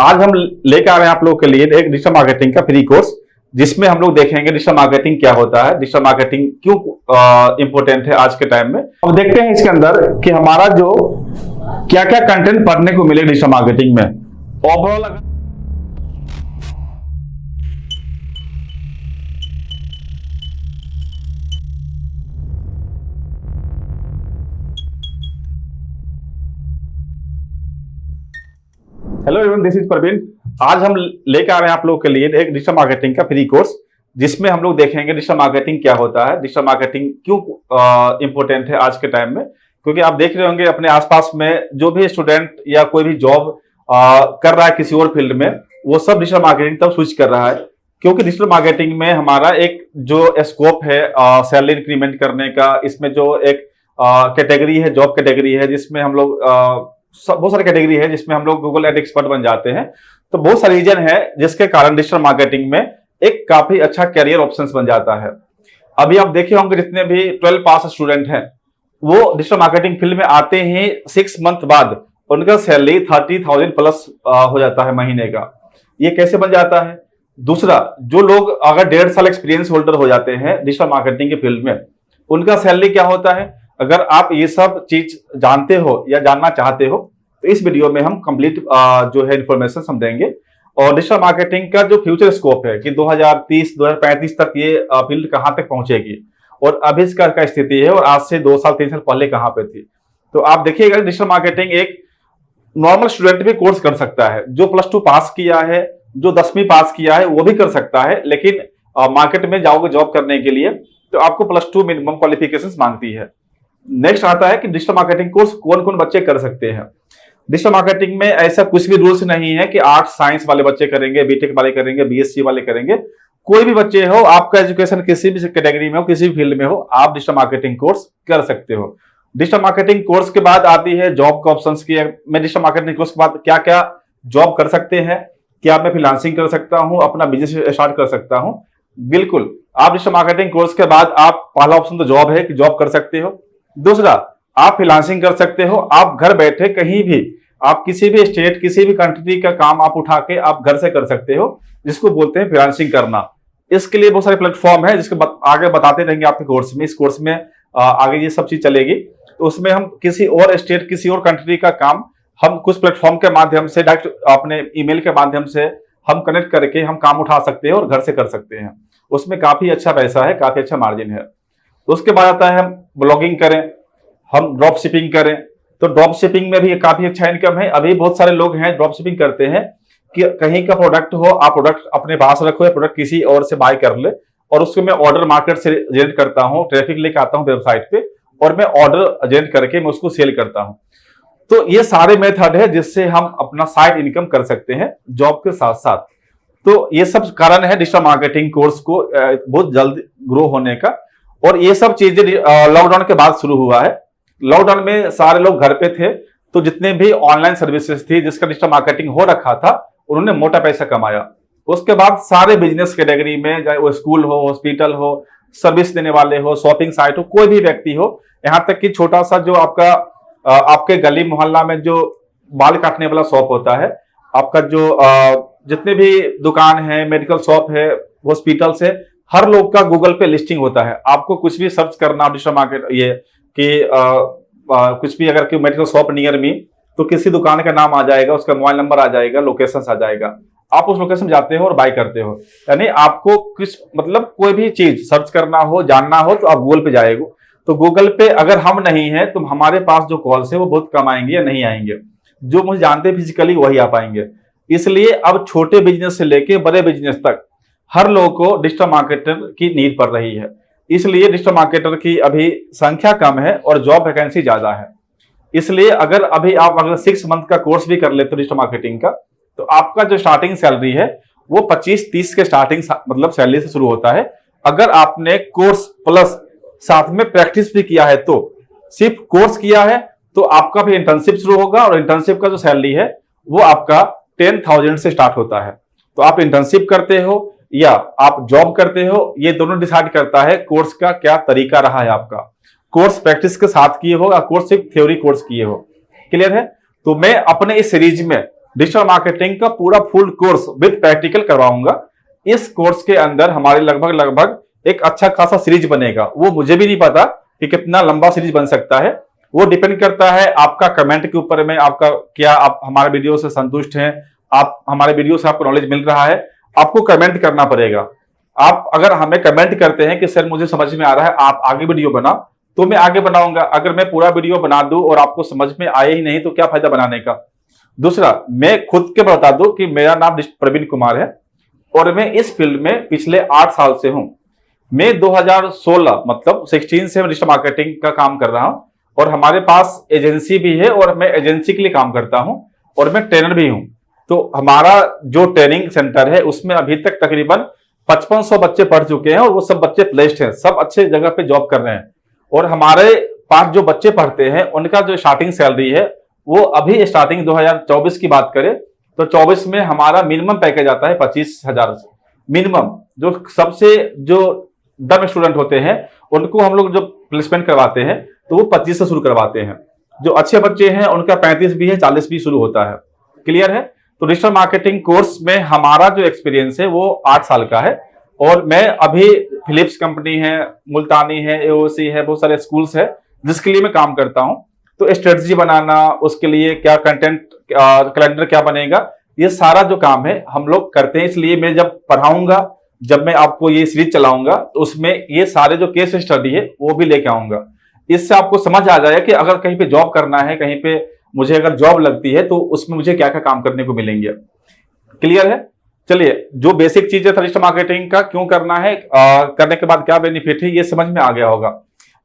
आज हम लेकर आ रहे हैं आप लोगों के लिए एक डिजिटल मार्केटिंग का फ्री कोर्स, जिसमें हम लोग देखेंगे डिजिटल मार्केटिंग क्या होता है, डिजिटल मार्केटिंग क्यों इंपॉर्टेंट है आज के टाइम में। अब देखते हैं इसके अंदर कि हमारा जो क्या क्या कंटेंट पढ़ने को मिले डिजिटल मार्केटिंग में overall. Hello everyone, this is Praveen. आज हम लेकर आ रहे हैं आप लोगों के लिए एक डिजिटल मार्केटिंग का फ्री कोर्स, जिसमें हम लोग देखेंगे डिजिटल मार्केटिंग क्या होता है, डिजिटल मार्केटिंग क्यों इंपॉर्टेंट है आज के टाइम में। क्योंकि आप देख रहे होंगे अपने आसपास में जो भी स्टूडेंट या कोई भी जॉब कर रहा है किसी और फील्ड में, वो सब डिजिटल मार्केटिंग तब स्विच कर रहा है। क्योंकि डिजिटल मार्केटिंग में हमारा एक जो स्कोप है सैलरी इंक्रीमेंट करने का, इसमें जो एक कैटेगरी है, जॉब कैटेगरी है, जिसमें हम लोग बहुत सारी कैटेगरी है जिसमें हम लोग गूगल एड एक्सपर्ट बन जाते हैं। तो बहुत सारे रीजन है जिसके कारण डिजिटल मार्केटिंग में एक काफी अच्छा कैरियर ऑप्शंस बन जाता है। अभी आप देखे होंगे जितने भी 12 पास स्टूडेंट हैं, वो डिजिटल मार्केटिंग फील्ड में आते ही 6 मंथ बाद उनका सैलरी 30,000 प्लस हो जाता है महीने का। ये कैसे बन जाता है? दूसरा, जो लोग अगर 1.5 साल एक्सपीरियंस होल्डर हो जाते हैं डिजिटल मार्केटिंग के फील्ड में, उनका सैलरी क्या होता है? अगर आप ये सब चीज जानते हो या जानना चाहते हो तो इस वीडियो में हम कंप्लीट जो है इंफॉर्मेशन हम देंगे। और डिजिटल मार्केटिंग का जो फ्यूचर स्कोप है कि 2030 2035 तक ये फील्ड कहां तक पहुंचेगी और अभी इसका क्या स्थिति है और आज से 2 साल 3 साल पहले कहां पे थी। तो आप देखिएगा डिजिटल मार्केटिंग एक नॉर्मल स्टूडेंट भी कोर्स कर सकता है। जो +2 पास किया है, जो 10वीं पास किया है, वो भी कर सकता है। लेकिन मार्केट में जाओगे जॉब करने के लिए तो आपको +2 मिनिमम क्वालिफिकेशन मांगती है। नेक्स्ट आता है कि डिजिटल मार्केटिंग कोर्स कौन कौन बच्चे कर सकते हैं। डिजिटल मार्केटिंग में ऐसा कुछ भी रूल्स नहीं है कि आर्ट्स साइंस वाले बच्चे करेंगे, बीटेक वाले करेंगे, बीएससी वाले करेंगे। कोई भी बच्चे हो, आपका एजुकेशन किसी भी कैटेगरी में हो, किसी भी फील्ड में हो, आप डिजिटल मार्केटिंग कोर्स कर सकते हो। डिजिटल मार्केटिंग कोर्स के बाद आती है जॉब के ऑप्शंस की। मैं डिजिटल मार्केटिंग कोर्स के बाद क्या क्या जॉब कर सकते हैं, क्या मैं फ्रीलांसिंग कर सकता हूं, अपना बिजनेस स्टार्ट कर सकता हूं। बिल्कुल, आप डिजिटल मार्केटिंग कोर्स के बाद आप पहला ऑप्शन तो जॉब है कि जॉब कर सकते हो। दूसरा, आप फ्रीलांसिंग कर सकते हो। आप घर बैठे कहीं भी, आप किसी भी स्टेट, किसी भी कंट्री का काम आप उठा के आप घर से कर सकते हो, जिसको बोलते हैं फ्रीलांसिंग करना। इसके लिए बहुत सारे प्लेटफॉर्म है जिसके आगे बताते रहेंगे आपके कोर्स में। इस कोर्स में आगे ये सब चीज चलेगी। तो उसमें हम किसी और स्टेट, किसी और कंट्री का काम हम कुछ प्लेटफॉर्म के माध्यम से, डायरेक्ट अपने ईमेल के माध्यम से हम कनेक्ट करके हम काम उठा सकते हैं और घर से कर सकते हैं। उसमें काफी अच्छा पैसा है, काफी अच्छा मार्जिन है। उसके बाद आता है हम ब्लॉगिंग करें, हम ड्रॉप शिपिंग करें। तो ड्रॉप शिपिंग में भी काफी अच्छा इनकम है। अभी बहुत सारे लोग हैं ड्रॉप शिपिंग करते हैं कि कहीं का प्रोडक्ट हो, आप प्रोडक्ट अपने पास रखो या प्रोडक्ट किसी और से बाय कर ले, और उसको मैं ऑर्डर मार्केट से जनरेट करता हूँ, ट्रैफिक लेके आता हूँ वेबसाइट पे, और मैं ऑर्डर जनरेट करके मैं उसको सेल करता हूँ। तो ये सारे मेथड है जिससे हम अपना साइड इनकम कर सकते हैं जॉब के साथ साथ। तो ये सब कारण है डिजिटल मार्केटिंग कोर्स को बहुत जल्द ग्रो होने का। और ये सब चीजें लॉकडाउन के बाद शुरू हुआ है। लॉकडाउन में सारे लोग घर पे थे, तो जितने भी ऑनलाइन सर्विसेज थी जिसका डिजिटल मार्केटिंग हो रखा था, उन्होंने मोटा पैसा कमाया। उसके बाद सारे बिजनेस कैटेगरी में, चाहे वो स्कूल हो, हॉस्पिटल हो, सर्विस देने वाले हो, शॉपिंग साइट हो, कोई भी व्यक्ति हो, यहाँ तक कि छोटा सा जो आपका आपके गली मोहल्ला में जो बाल काटने वाला शॉप होता है, आपका जो जितने भी दुकान है, मेडिकल शॉप है, हॉस्पिटल से, हर लोग का गूगल पे लिस्टिंग होता है। आपको कुछ भी सर्च करना डिजिटल मार्केट ये कि कुछ भी, अगर कोई मेडिकल शॉप नियर मी, तो किसी दुकान का नाम आ जाएगा, उसका मोबाइल नंबर आ जाएगा, लोकेशन आ जाएगा। आप उस लोकेशन जाते हो और बाय करते हो। यानी आपको कुछ मतलब कोई भी चीज सर्च करना हो, जानना हो, तो आप गूगल पे जाएगा। तो गूगल पे अगर हम नहीं है तो हमारे पास जो कॉल्स है वो बहुत कम आएंगे या नहीं आएंगे। जो मुझे जानते फिजिकली वही आ पाएंगे। इसलिए अब छोटे बिजनेस से लेके बड़े बिजनेस तक हर लोग को डिजिटल मार्केटर की नीड पड़ रही है। इसलिए डिजिटल मार्केटर की अभी संख्या कम है और जॉब वैकेंसी ज्यादा है। इसलिए अगर 6 मंथ का कोर्स भी कर लेते हो डिजिटल मार्केटिंग का, तो आपका जो स्टार्टिंग सैलरी है वो 25-30 के स्टार्टिंग मतलब सैलरी से शुरू होता है। अगर आपने कोर्स प्लस साथ में प्रैक्टिस भी किया है, तो सिर्फ कोर्स किया है तो आपका भी इंटर्नशिप शुरू होगा, और इंटर्नशिप का जो सैलरी है वो आपका 10,000 से स्टार्ट होता है। तो आप इंटर्नशिप करते हो या आप जॉब करते हो, ये दोनों डिसाइड करता है कोर्स का क्या तरीका रहा है आपका। कोर्स प्रैक्टिस के साथ किए हो या कोर्स सिर्फ थ्योरी कोर्स किए हो। क्लियर है? तो मैं अपने इस सीरीज में डिजिटल मार्केटिंग का पूरा फुल कोर्स विद प्रैक्टिकल करवाऊंगा। इस कोर्स के अंदर हमारे लगभग एक अच्छा खासा सीरीज बनेगा। वो मुझे भी नहीं पता कि कितना लंबा सीरीज बन सकता है, वो डिपेंड करता है आपका कमेंट के ऊपर में, आपका क्या आप हमारे वीडियो से संतुष्ट हैं, आप हमारे वीडियो से आपको नॉलेज मिल रहा है। आपको कमेंट करना पड़ेगा। आप अगर हमें कमेंट करते हैं कि सर मुझे समझ में आ रहा है, आप आगे वीडियो बनाओ, तो मैं आगे बनाऊंगा। अगर मैं पूरा वीडियो बना दूं और आपको समझ में आए ही नहीं तो क्या फायदा बनाने का। दूसरा, मैं खुद के बता दूं कि मेरा नाम प्रवीण कुमार है और मैं इस फील्ड में पिछले 8 साल से हूं। मैं 2016 मतलब 16 से डिजिटल मार्केटिंग का काम कर रहा हूं और हमारे पास एजेंसी भी है और मैं एजेंसी के लिए काम करता हूं और मैं ट्रेनर भी हूं। तो हमारा जो ट्रेनिंग सेंटर है उसमें अभी तक तकरीबन 5500 बच्चे पढ़ चुके हैं और वो सब बच्चे प्लेस्ड हैं, सब अच्छे जगह पे जॉब कर रहे हैं। और हमारे पास जो बच्चे पढ़ते हैं उनका जो स्टार्टिंग सैलरी है वो अभी स्टार्टिंग 2024 की बात करें तो 24 में हमारा मिनिमम पैकेज आता है 25,000 से। मिनिमम जो सबसे जो डम स्टूडेंट होते हैं उनको हम लोग जो प्लेसमेंट करवाते हैं तो वो 25 से शुरू करवाते हैं। जो अच्छे बच्चे हैं उनका 35 भी है, 40 भी शुरू होता है। क्लियर है। तो डिजिटल मार्केटिंग कोर्स में हमारा जो एक्सपीरियंस है वो 8 साल का है और मैं अभी फिलिप्स कंपनी है, मुल्तानी है, एओसी है, बहुत सारे स्कूल्स है जिसके लिए मैं काम करता हूं। तो स्ट्रेटजी बनाना, उसके लिए क्या कंटेंट कैलेंडर क्या बनेगा, ये सारा जो काम है हम लोग करते हैं। इसलिए मैं जब पढ़ाऊंगा, जब मैं आपको ये सीरीज चलाऊंगा तो उसमें ये सारे जो केस स्टडी है वो भी लेके आऊंगा। इससे आपको समझ आ जाए कि अगर कहीं पे जॉब करना है, कहीं पे मुझे अगर जॉब लगती है तो उसमें मुझे क्या क्या काम करने को मिलेंगे। क्लियर है। चलिए, जो बेसिक चीजें था डिजिटल मार्केटिंग का क्यों करना है, करने के बाद क्या बेनिफिट है, ये समझ में आ गया होगा।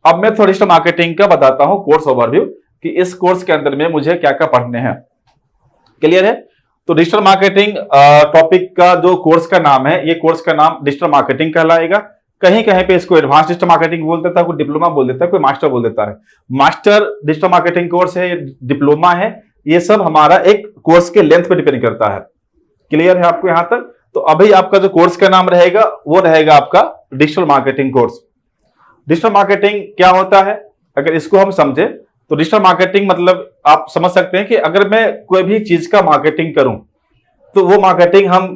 अब मैं थोड़ा डिजिटल मार्केटिंग का बताता हूं कोर्स ओवरव्यू कि इस कोर्स के अंदर में मुझे क्या क्या पढ़ने हैं। क्लियर है। तो डिजिटल मार्केटिंग टॉपिक का जो कोर्स का नाम है, ये कोर्स का नाम डिजिटल मार्केटिंग कहलाएगा। कहीं कहीं पे इसको एडवांस डिजिटल मार्केटिंग बोल देता है, कोई डिप्लोमा बोल देता है, कोई मास्टर बोल देता है। मास्टर डिजिटल मार्केटिंग कोर्स है, डिप्लोमा है, ये सब हमारा एक कोर्स के लेंथ पे डिपेंड करता है। क्लियर है आपको यहां तक। तो अभी आपका जो कोर्स का नाम रहेगा वो रहेगा आपका digital marketing course. Digital marketing क्या होता है, अगर इसको हम समझे तो डिजिटल मार्केटिंग मतलब आप समझ सकते हैं कि अगर मैं कोई भी चीज का मार्केटिंग करूं तो वो मार्केटिंग हम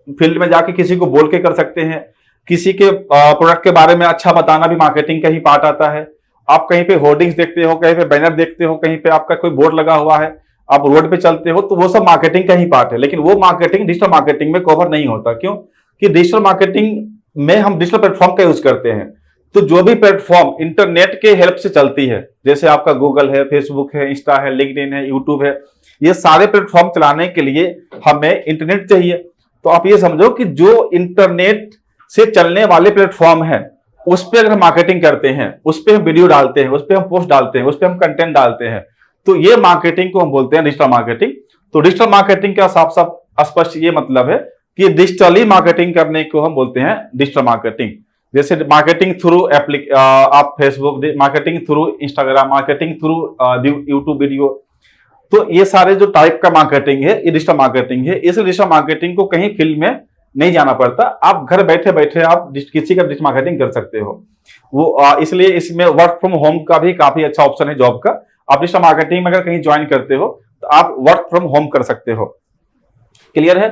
फील्ड में जाके किसी को बोल के कर सकते हैं। किसी के प्रोडक्ट के बारे में अच्छा बताना भी मार्केटिंग का ही पार्ट आता है। आप कहीं पे होर्डिंग्स देखते हो, कहीं पे बैनर देखते हो, कहीं पे आपका कोई बोर्ड लगा हुआ है, आप रोड पे चलते हो, तो वो सब मार्केटिंग का ही पार्ट है। लेकिन वो मार्केटिंग डिजिटल मार्केटिंग में कवर नहीं होता। क्यों कि डिजिटल मार्केटिंग में हम डिजिटल प्लेटफॉर्म का यूज करते हैं। तो जो भी प्लेटफॉर्म इंटरनेट के हेल्प से चलती है, जैसे आपका गूगल है, फेसबुक है, इंस्टा है, लिंक्डइन है, यूट्यूब है, ये सारे प्लेटफॉर्म चलाने के लिए हमें इंटरनेट चाहिए। तो आप ये समझो कि जो इंटरनेट से चलने वाले प्लेटफॉर्म है उस पर अगर हम मार्केटिंग करते हैं, उस पर हम वीडियो डालते हैं, उस पर हम पोस्ट डालते हैं, उस पर हम कंटेंट डालते हैं, तो ये मार्केटिंग को हम बोलते हैं डिजिटल मार्केटिंग। तो डिजिटल मार्केटिंग का साफ साफ स्पष्ट ये मतलब है कि डिजिटली मार्केटिंग करने को हम बोलते हैं डिजिटल मार्केटिंग। जैसे मार्केटिंग थ्रू आप Facebook, marketing through Instagram, marketing through YouTube video, तो ये सारे जो टाइप का मार्केटिंग है ये डिजिटल मार्केटिंग है। इस डिजिटल मार्केटिंग को कहीं फील्ड में नहीं जाना पड़ता, आप घर बैठे बैठे आप किसी का डिजिटल मार्केटिंग कर सकते हो। वो इसलिए इसमें वर्क फ्रॉम होम का भी काफी अच्छा ऑप्शन है जॉब का। आप डिजिटल मार्केटिंग में अगर कहीं ज्वाइन करते हो तो आप वर्क फ्रॉम होम कर सकते हो। क्लियर है।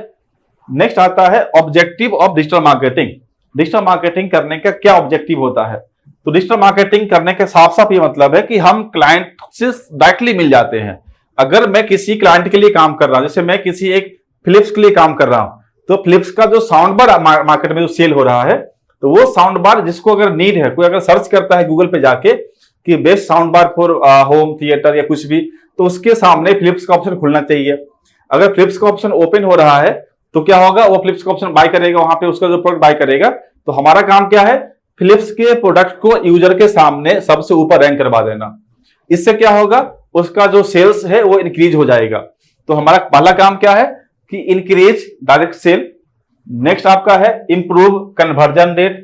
नेक्स्ट आता है objective of digital marketing. Digital marketing करने का क्या ऑब्जेक्टिव होता है। तो डिजिटल मार्केटिंग करने के साफ साफ ये मतलब है कि हम क्लाइंट से डायरेक्टली मिल जाते हैं। अगर मैं किसी क्लाइंट के लिए काम कर रहा हूं, जैसे मैं किसी एक फिलिप्स के लिए काम कर रहा हूं, तो फिलिप्स का जो साउंड बार मार्केट में जो सेल हो रहा है, तो वो साउंड बार जिसको अगर नीड है, कोई अगर सर्च करता है गूगल पे जाके कि best sound bar for home theatre या कुछ भी, तो उसके सामने फिलिप्स का ऑप्शन खुलना चाहिए। अगर फिलिप्स का ऑप्शन ओपन हो रहा है तो क्या होगा, वो फिलिप्स का ऑप्शन बाय करेगा, वहां पे उसका जो प्रोडक्ट बाय करेगा। तो हमारा काम क्या है, फिलिप्स के प्रोडक्ट को यूजर के सामने सबसे ऊपर रैंक करवा देना। इससे क्या होगा, उसका जो सेल्स है वो इंक्रीज हो जाएगा। तो हमारा पहला काम क्या है कि इंक्रीज डायरेक्ट सेल। नेक्स्ट आपका है improve conversion rate,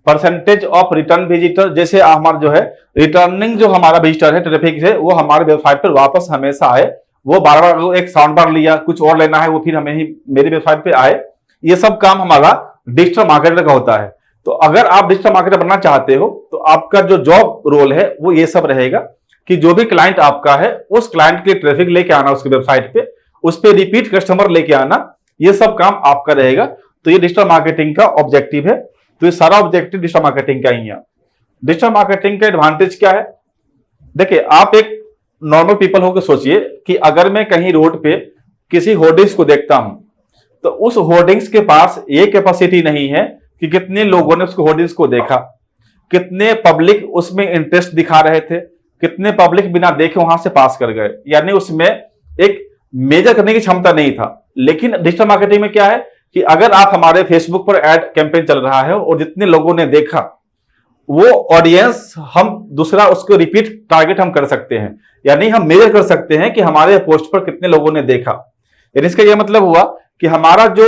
percentage of return visitor. जैसे हमारा जो है रिटर्निंग जो हमारा विजिटर है, ट्रैफिक है, वो हमारे वेबसाइट पर वापस हमेशा आए। वो बार बार एक साउंड बार लिया, कुछ और लेना है, वो फिर हमें ही मेरी वेबसाइट पे आए। ये सब काम हमारा डिजिटल मार्केटर का होता है। तो अगर आप डिजिटल मार्केटर बनना चाहते हो तो आपका जो जॉब रोल है वो ये सब रहेगा कि जो भी क्लाइंट आपका है उस क्लाइंट के ट्रैफिक लेके आना उसकी वेबसाइट पे, उस पर रिपीट कस्टमर लेके आना, ये सब काम आपका रहेगा। तो ये डिजिटल मार्केटिंग का ऑब्जेक्टिव है। तो ये सारा ऑब्जेक्टिव डिजिटल मार्केटिंग का ही है। डिजिटल मार्केटिंग का एडवांटेज क्या है? देखिए, आप एक नॉर्मल पीपल होकर सोचिए कि अगर मैं कहीं रोड पे किसी होर्डिंग्स को देखता हूं, तो उस होर्डिंग्स के पास ये कैपेसिटी नहीं है कि कितने लोगों ने उस होर्डिंग्स को देखा, कितने पब्लिक उसमें इंटरेस्ट दिखा रहे थे, कितने पब्लिक बिना देखे वहां से पास कर गए, यानी उसमें एक मेजर करने की क्षमता नहीं था। लेकिन डिजिटल मार्केटिंग में क्या है कि अगर आप हमारे फेसबुक पर एड कैंपेन चल रहा है और जितने लोगों ने देखा, वो ऑडियंस हम दूसरा उसको रिपीट टारगेट हम कर सकते हैं, यानी हम मेजर कर सकते हैं कि हमारे पोस्ट पर कितने लोगों ने देखा। यानी इसका यह मतलब हुआ कि हमारा जो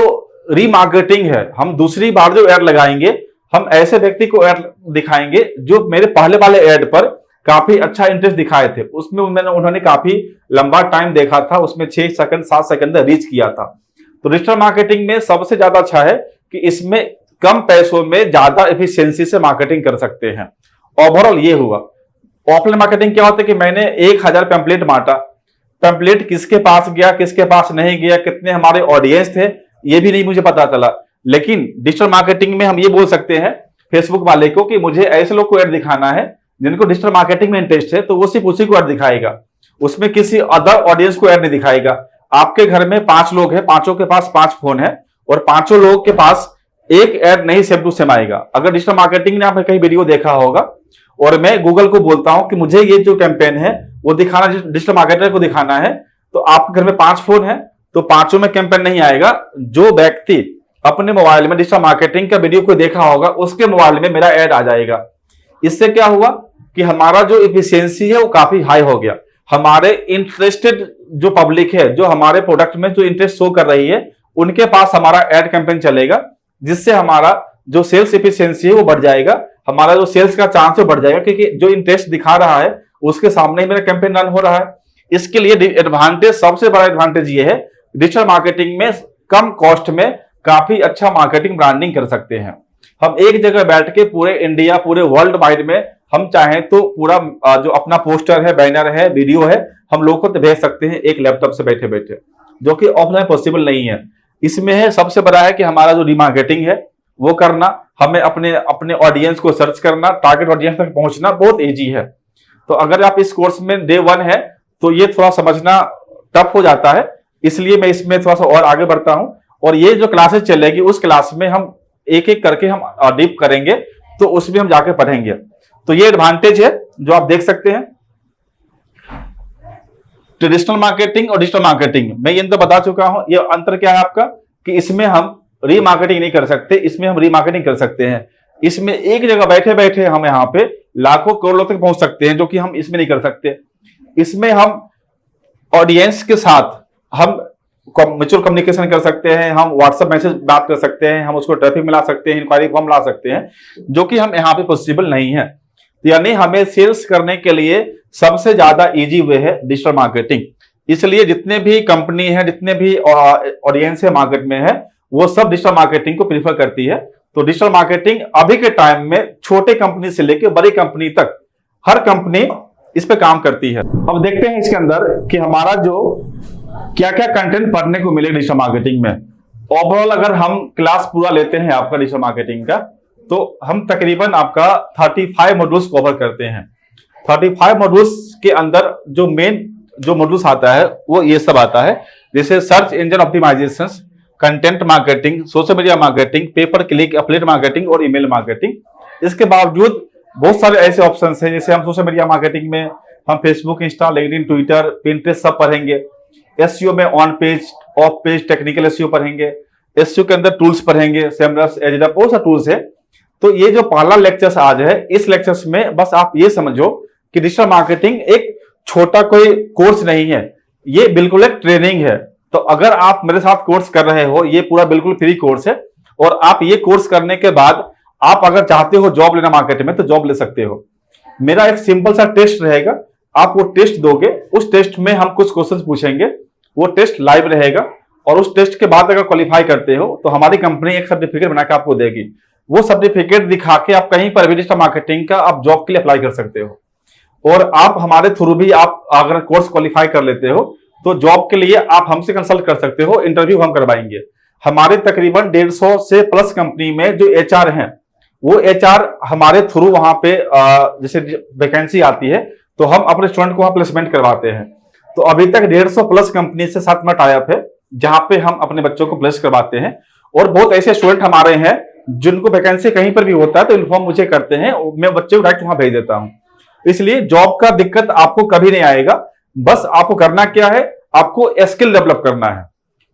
रीमार्केटिंग है, हम दूसरी बार जो एड लगाएंगे, हम ऐसे व्यक्ति को एड दिखाएंगे जो मेरे पहले वाले एड पर काफी अच्छा इंटरेस्ट दिखाए थे, उसमें उन्होंने काफी लंबा टाइम देखा था, उसमें 6 सेकंड 7 सेकंड रीच किया था। तो डिजिटल मार्केटिंग में सबसे ज्यादा अच्छा है कि इसमें कम पैसों में ज्यादा एफिशिएंसी से मार्केटिंग कर सकते हैं। ओवरऑल ये हुआ। ऑफलाइन मार्केटिंग क्या होता है कि मैंने 1000 पैम्पलेट बांटा, पैम्पलेट किसके पास गया, किसके पास नहीं गया, कितने हमारे ऑडियंस थे, ये भी नहीं मुझे पता चला। लेकिन डिजिटल मार्केटिंग में हम ये बोल सकते हैं फेसबुक वाले को कि मुझे ऐसे लोग को ऐड दिखाना है जिनको डिजिटल मार्केटिंग में इंटरेस्ट है, तो वो सिर्फ उसी को ऐड दिखाएगा, उसमें किसी अदर ऑडियंस को ऐड नहीं दिखाएगा। आपके घर में 5 लोग हैं, पांचों के पास 5 फोन है और पांचों लोगों के पास एक ऐड नहीं सेम टू सेम आएगा। अगर डिजिटल मार्केटिंग ने आपने कहीं वीडियो देखा होगा और मैं गूगल को बोलता हूं कि मुझे ये जो कैंपेन है वो दिखाना, डिजिटल मार्केटर को दिखाना है, तो आपके घर में 5 फोन है तो पांचों में कैंपेन नहीं आएगा। जो व्यक्ति अपने मोबाइल में डिजिटल मार्केटिंग का वीडियो को देखा होगा उसके मोबाइल में मेरा ऐड आ जाएगा। इससे क्या हुआ कि हमारा जो एफिशिएंसी है वो काफी हाई हो गया। हमारे इंटरेस्टेड जो पब्लिक है, जो हमारे प्रोडक्ट में जो इंटरेस्ट शो कर रही है, उनके पास हमारा एड कैंपेन चलेगा, जिससे हमारा जो सेल्स एफिशिएंसी है वो बढ़ जाएगा, हमारा जो सेल्स का चांस है बढ़ जाएगा, क्योंकि जो इंटरेस्ट दिखा रहा है उसके सामने ही मेरा कैंपेन रन हो रहा है। इसके लिए एडवांटेज, सबसे बड़ा एडवांटेज ये है, डिजिटल मार्केटिंग में कम कॉस्ट में काफी अच्छा मार्केटिंग ब्रांडिंग कर सकते हैं। हम एक जगह बैठ के पूरे इंडिया, पूरे वर्ल्ड वाइड में हम चाहें तो पूरा जो अपना पोस्टर है, बैनर है, वीडियो है, हम लोगों को भेज सकते हैं एक लैपटॉप से बैठे बैठे, जो कि ऑफलाइन पॉसिबल नहीं है। इसमें है सबसे बड़ा है कि हमारा जो रीमार्केटिंग है वो करना, हमें अपने ऑडियंस को सर्च करना, टारगेट ऑडियंस तक पहुंचना बहुत इजी है। तो अगर आप इस कोर्स में डे 1 है तो ये थोड़ा समझना टफ हो जाता है, इसलिए मैं इसमें थोड़ा सा और आगे बढ़ता हूं। और ये जो क्लासेस चलेगी उस क्लास में हम एक एक करके हम डीप करेंगे, तो उसमें हम जाके पढ़ेंगे। तो ये एडवांटेज है जो आप देख सकते हैं। ट्रेडिशनल मार्केटिंग और डिजिटल मार्केटिंग मैं ये तो बता चुका हूं। ये अंतर क्या है आपका कि इसमें हम रीमार्केटिंग नहीं कर सकते, इसमें हम रीमार्केटिंग कर सकते हैं। इसमें एक जगह बैठे बैठे हम यहाँ पे लाखों करोड़ों तक पहुंच सकते हैं, जो कि हम इसमें नहीं कर सकते। इसमें हम ऑडियंस के साथ हम म्यूचुअल कम्युनिकेशन कर सकते हैं, हम व्हाट्सएप मैसेज बात कर सकते हैं, हम उसको ट्रैफिक मिला सकते हैं, इंक्वायरी फॉर्म ला सकते हैं, जो कि हम यहाँ पे पॉसिबल नहीं है। यानी हमें सेल्स करने के लिए सबसे ज्यादा इजी वे है डिजिटल मार्केटिंग। इसलिए जितने भी कंपनी है, जितने भी ऑडियंस है मार्केट में है, वो सब डिजिटल मार्केटिंग को प्रीफर करती है। तो डिजिटल मार्केटिंग अभी के टाइम में छोटे कंपनी से लेकर बड़ी कंपनी तक हर कंपनी इस पे काम करती है। अब देखते हैं इसके अंदर कि हमारा जो क्या क्या कंटेंट पढ़ने को मिले डिजिटल मार्केटिंग में। ओवरऑल अगर हम क्लास पूरा लेते हैं आपका डिजिटल मार्केटिंग का, तो हम तकरीबन आपका 35 मॉड्यूल्स कवर करते हैं। 35 मॉड्यूल्स के अंदर जो मेन जो मॉड्यूल्स आता है वो ये सब आता है, जैसे search engine optimisation, content marketing, social media marketing, pay per click, affiliate marketing और ईमेल मार्केटिंग। इसके बावजूद बहुत सारे ऐसे ऑप्शंस हैं, जैसे हम सोशल मीडिया मार्केटिंग में हम Facebook, Insta, LinkedIn, Twitter, Pinterest सब पढ़ेंगे। एसईओ में on page, of page, technical SEO पढ़ेंगे। एसईओ के अंदर टूल्स पढ़ेंगे, सेमरस, एजडा, बहुत सा टूल्स है। तो ये जो पहला लेक्चर्स आज है, इस लेक्चर्स में बस आप ये समझो कि डिजिटल मार्केटिंग एक छोटा कोई कोर्स नहीं है, ये बिल्कुल एक ट्रेनिंग है। तो अगर आप मेरे साथ कोर्स कर रहे हो, ये पूरा बिल्कुल फ्री कोर्स है, और आप ये कोर्स करने के बाद आप अगर चाहते हो जॉब लेना मार्केट में तो जॉब ले सकते हो। मेरा एक सिंपल सा टेस्ट रहेगा, आप वो टेस्ट दोगे, उस टेस्ट में हम कुछ क्वेश्चन पूछेंगे, वो टेस्ट लाइव रहेगा, और उस टेस्ट के बाद अगर क्वालिफाई करते हो तो हमारी कंपनी एक सर्टिफिकेट बनाकर आपको देगी। वो सर्टिफिकेट दिखा के आप कहीं पर भी डिजिटल मार्केटिंग का आप जॉब के लिए अप्लाई कर सकते हो। और आप हमारे थ्रू भी आप अगर कोर्स क्वालिफाई कर लेते हो तो जॉब के लिए आप हमसे कंसल्ट कर सकते हो, इंटरव्यू हम करवाएंगे। हमारे तकरीबन 150 से प्लस कंपनी में जो एचआर हैं, वो एचआर हमारे थ्रू वहां पे जैसे वैकेंसी आती है तो हम अपने स्टूडेंट को वहां प्लेसमेंट करवाते हैं। तो अभी तक 150 प्लस कंपनी से साथ में टाई अप है, जहां पे हम अपने बच्चों को प्लेस करवाते हैं। और बहुत ऐसे स्टूडेंट हमारे हैं जिनको वैकेंसी कहीं पर भी होता है तो इन्फॉर्म मुझे करते हैं, मैं बच्चे को डायरेक्ट वहां भेज देता हूं। इसलिए जॉब का दिक्कत आपको कभी नहीं आएगा। बस आपको करना क्या है, आपको स्किल डेवलप करना है।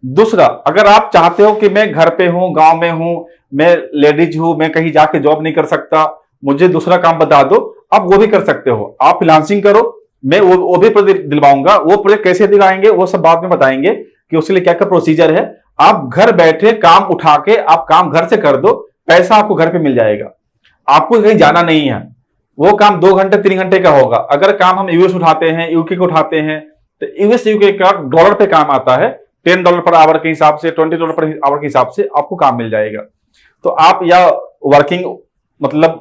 दूसरा, अगर आप चाहते हो कि मैं घर पे हूं, गांव में हूं, मैं लेडीज हूं, मैं कहीं जाके जॉब नहीं कर सकता, मुझे दूसरा काम बता दो, आप वो भी कर सकते हो। आप फ्रीलांसिंग करो, मैं वो भी प्रोजेक्ट दिलवाऊंगा। वो प्रोजेक्ट कैसे दिलाएंगे वो सब बाद में बताएंगे कि उसके लिए क्या क्या प्रोसीजर है। आप घर बैठे काम उठा के आप काम घर से कर दो, पैसा आपको घर पे मिल जाएगा। आपको कहीं जाना नहीं है। वो काम 2 घंटे 3 घंटे का होगा। अगर काम हम यूएस उठाते हैं, यूके को उठाते हैं, तो यूएस यूके का डॉलर पे काम आता है। $10 पर आवर के हिसाब से, $20 पर आवर के हिसाब से आपको काम मिल जाएगा। तो आप या वर्किंग मतलब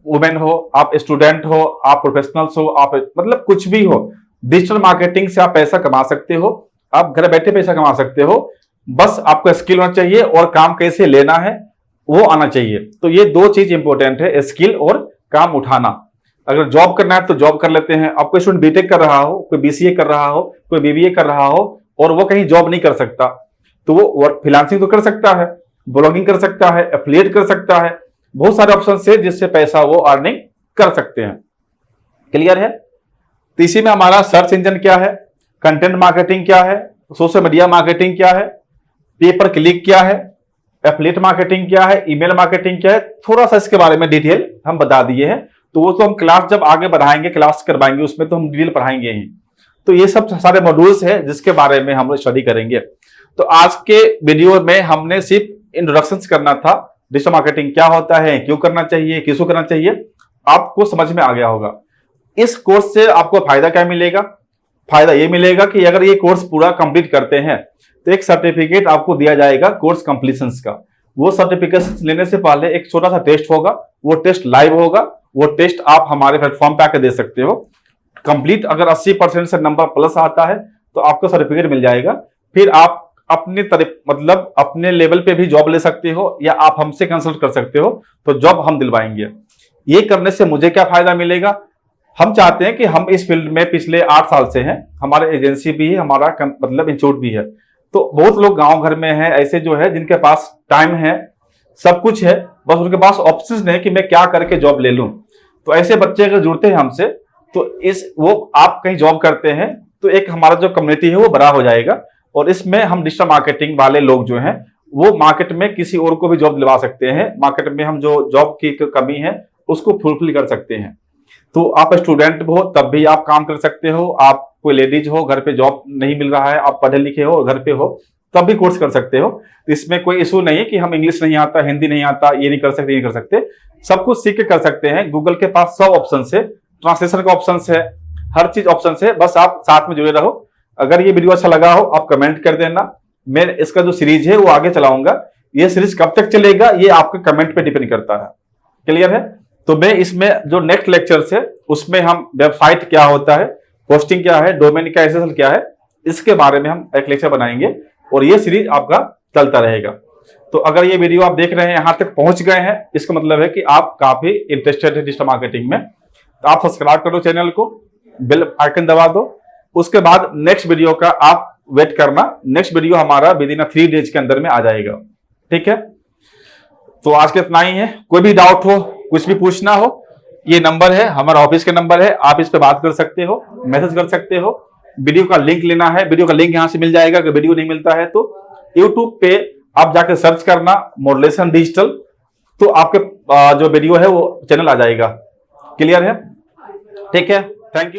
वुमेन हो, आप स्टूडेंट हो, आप प्रोफेशनल्स हो, आप मतलब कुछ भी हो, डिजिटल मार्केटिंग से आप पैसा कमा सकते हो। आप घर बैठे पैसा कमा सकते हो। बस आपको स्किल होना चाहिए और काम कैसे लेना है वो आना चाहिए। तो ये 2 चीज इंपॉर्टेंट है, स्किल और काम उठाना। अगर जॉब करना है तो जॉब कर लेते हैं। आप कोई स्टूडेंट बीटेक कर रहा हो, कोई बीसीए कर रहा हो, कोई बीबीए कर रहा हो और वो कहीं जॉब नहीं कर सकता, तो वो फ्रीलांसिंग तो कर सकता है, ब्लॉगिंग कर सकता है, एफिलिएट कर सकता है। बहुत सारे ऑप्शन है जिससे पैसा वो अर्निंग कर सकते हैं। क्लियर है? तो इसी में हमारा सर्च इंजन क्या है, कंटेंट मार्केटिंग क्या है, सोशल मीडिया मार्केटिंग क्या है, पे पर क्लिक क्या है, एफिलिएट मार्केटिंग क्या है, ईमेल मार्केटिंग क्या है, थोड़ा सा इसके बारे में डिटेल हम बता दिए हैं। तो वो तो हम क्लास जब आगे बढ़ाएंगे, क्लास करवाएंगे, उसमें तो हम डिटेल पढ़ाएंगे ही। तो ये सब सारे मॉड्यूल्स हैं जिसके बारे में हम लोग स्टडी करेंगे। तो आज के वीडियो में हमने सिर्फ इंट्रोडक्शन करना था, डिजिटल मार्केटिंग क्या होता है, क्यों करना चाहिए, किसको करना चाहिए, आपको समझ में आ गया होगा। इस कोर्स से आपको फायदा क्या मिलेगा? फायदा ये मिलेगा कि अगर ये कोर्स पूरा कंप्लीट करते हैं तो एक सर्टिफिकेट आपको दिया जाएगा कोर्स कंप्लीशन का। वो सर्टिफिकेट लेने से पहले एक छोटा सा टेस्ट होगा, वो टेस्ट लाइव होगा। वो टेस्ट आप हमारे प्लेटफॉर्म पे आकर दे सकते हो। कंप्लीट अगर 80% से नंबर प्लस आता है तो आपको सर्टिफिकेट मिल जाएगा। फिर आप अपने मतलब अपने लेवल पे भी जॉब ले सकते हो या आप हमसे कंसल्ट कर सकते हो, तो जॉब हम दिलवाएंगे। ये करने से मुझे क्या फायदा मिलेगा? हम चाहते हैं कि हम इस फील्ड में पिछले 8 साल से हैं, हमारे एजेंसी भी है, हमारा मतलब इंस्टीट्यूट भी है। तो बहुत लोग गांव घर में हैं ऐसे जो है जिनके पास टाइम है, सब कुछ है, बस उनके पास ऑप्शंस नहीं कि मैं क्या करके जॉब ले लूं। तो ऐसे बच्चे अगर जुड़ते हैं हमसे तो आप कहीं जॉब करते हैं तो एक हमारा जो कम्युनिटी है वो बड़ा हो जाएगा। और इसमें हम डिजिटल मार्केटिंग वाले लोग जो हैं वो मार्केट में किसी और को भी जॉब दिलवा सकते हैं। मार्केट में हम जो जॉब की कमी है उसको फुलफिल कर सकते हैं। तो आप स्टूडेंट हो तब भी आप काम कर सकते हो, आप कोई लेडीज हो, घर पे जॉब नहीं मिल रहा है, आप पढ़े लिखे हो, घर पे हो, तब भी कोर्स कर सकते हो। तो इसमें कोई इशू नहीं है कि हम इंग्लिश नहीं आता, हिंदी नहीं आता, ये नहीं कर सकते, ये नहीं कर सकते। सब कुछ सीख के कर सकते हैं। गूगल के पास 100 ऑप्शन है, ट्रांसलेशन का ऑप्शन है, हर चीज ऑप्शन है। बस आप साथ में जुड़े रहो। अगर ये वीडियो अच्छा लगा हो आप कमेंट कर देना। मैं इसका जो सीरीज है वो आगे चलाऊंगा। ये सीरीज कब तक चलेगा ये आपके कमेंट पे डिपेंड करता है। क्लियर है? तो मैं इसमें जो नेक्स्ट लेक्चर है उसमें हम वेबसाइट क्या होता है, होस्टिंग क्या है, डोमेन का एसएसएल क्या है, इसके बारे में हम एक लेक्चर बनाएंगे और ये सीरीज आपका चलता रहेगा। तो अगर ये वीडियो आप देख रहे हैं, यहां तक पहुंच गए हैं, इसका मतलब है कि आप काफी इंटरेस्टेड है डिजिटल मार्केटिंग में। तो आप सब्सक्राइब करो चैनल को, बेल आइकन दबा दो। उसके बाद नेक्स्ट वीडियो का आप वेट करना। नेक्स्ट वीडियो हमारा विद इन 3 डेज के अंदर में आ जाएगा। ठीक है? तो आज के इतना ही है। कोई भी डाउट हो, कुछ भी पूछना हो, ये नंबर है, हमारा ऑफिस का नंबर है, आप इस पे बात कर सकते हो, मैसेज कर सकते हो। वीडियो का लिंक लेना है, वीडियो का लिंक यहां से मिल जाएगा। अगर वीडियो नहीं मिलता है तो यूट्यूब पे आप जाकर सर्च करना मॉड्यूलेशन डिजिटल, तो आपके जो वीडियो है वो चैनल आ जाएगा। क्लियर है? ठीक है, थैंक यू।